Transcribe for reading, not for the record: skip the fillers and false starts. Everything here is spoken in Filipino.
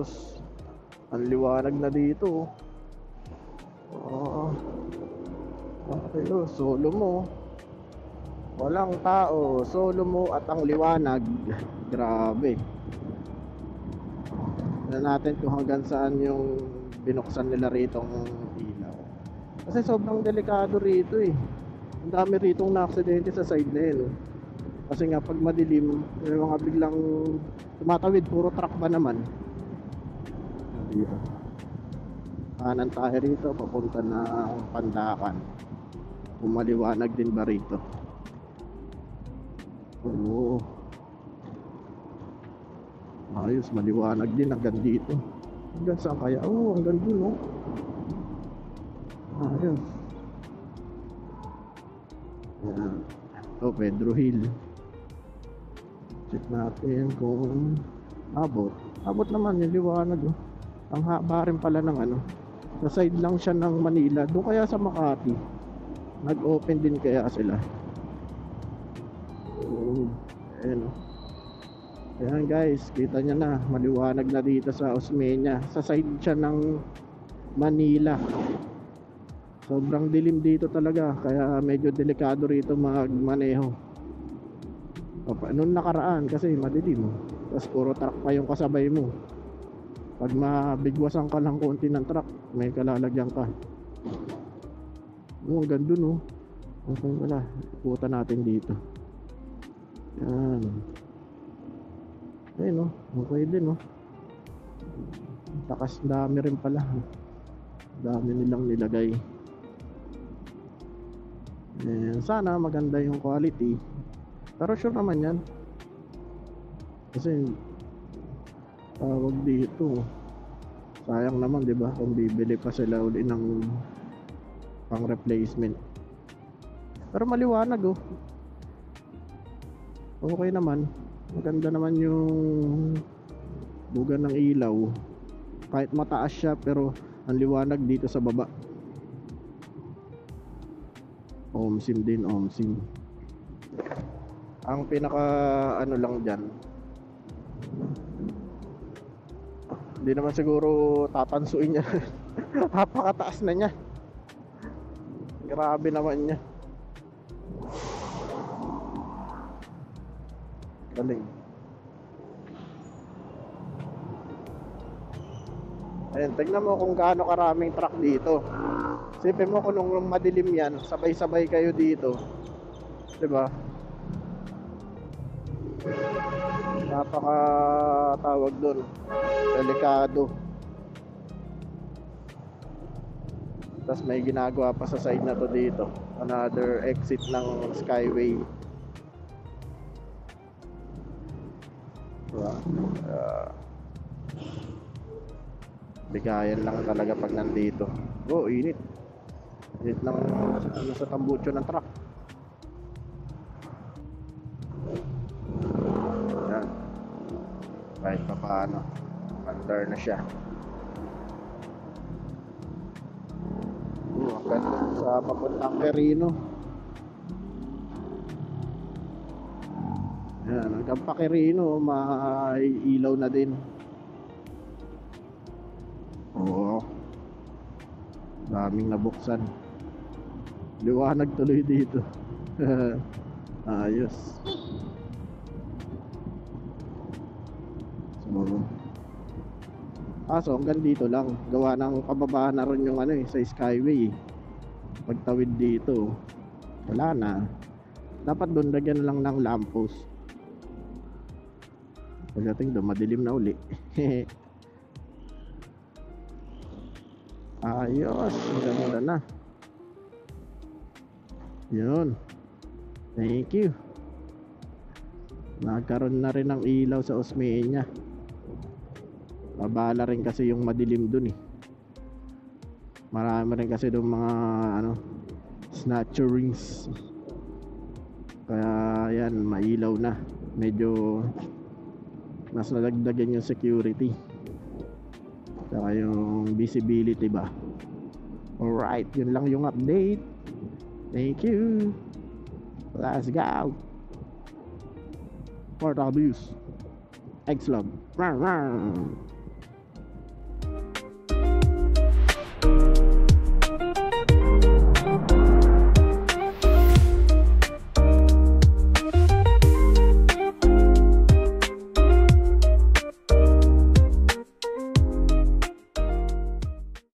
Ayos. Ang liwanag na dito. Oo. Ayos, solo mo. Walang tao, solo mo at ang liwanag. Grabe. Tignan natin kung hanggang saan yung binuksan nila ritong ilaw. Kasi sobrang delikado rito eh. Ang dami ritong na-aksidente sa side na yun. Kasi nga pag madilim, may mga biglang tumatawid, puro truck ba naman. Dito. Kanan tayo rito, papunta na Pandakan. Maliwanag din ba rito? Oo. Ayos, maliwanag din hanggang dito. Hanggang saan kaya? Oo, hanggang dun oh. Ayos. Yan. Ito, Pedro Hill. Check natin kung abot. Abot naman yung liwanag oh. Ang haba rin pala ng ano. Sa side lang siya ng Manila. Doon kaya sa Makati nag-open din kaya sila. Ayan oh. Ayan guys, kita nyo na, maliwanag na dito sa Osmeña. Sa side siya ng Manila. Sobrang dilim dito talaga, kaya medyo delikado rito magmaneho. Noon nakaraan kasi madilim, tapos puro truck pa yung kasabay mo. Pag mabigwasan ka lang konti ng truck, may kalalagyan ka. Oo, ganda dun oh. Okay wala, iputan natin dito. Yan. Ayun oh, okay din oh. Takas, dami rin pala. Dami nilang nilagay. Sana maganda yung quality. Pero sure naman yan. Kasi tawag dito, sayang naman 'di ba kung bibili pa sila uli ng pang replacement. Pero maliwanag oh. Okay naman. Maganda naman yung buga ng ilaw. Kahit mataas siya pero ang liwanag dito sa baba. OMSIM din, OMSIM. Ang pinaka ano lang dyan, hindi naman siguro tatansuin niya. Napakataas na niya. Grabe naman niya. Galing. Ayan, tignan mo kung gaano karaming truck dito. Sipin mo kung nung madilim yan, sabay-sabay kayo dito, diba? Napaka tawag dun, delikado. Tapos may ginagawa pa sa side na to dito, another exit ng Skyway. Diba? Bigayan lang talaga pag nandito. Oh, init. Init ng ano sa tambucho ng truck. Yan. Kahit pa paano, under na siya. Hanggang sa papuntang Quirino. Yan, hanggang pa Quirino, may ilaw na din. Oo. Daming nabuksan. Liwanag tuloy dito. Ayos. So hanggang dito lang. Gawa ng pababaan na rin yung ano sa Skyway. Pagtawid dito, wala na. Dapat doon lagyan lang ng lamppost. Pagdating doon, madilim na uli. Ayos, ganda na. Yun. Thank you. Nagkaroon na rin ng ilaw sa Osmeña. Mabala rin kasi yung madilim dun eh. Marami rin kasi doon mga ano, snatcherings. Kaya yan, mailaw na. Medyo mas nadagdagan yung security. Saka yung visibility ba. Alright, yun lang yung update. Thank you. Let's go. Port of Abuse. X-Log.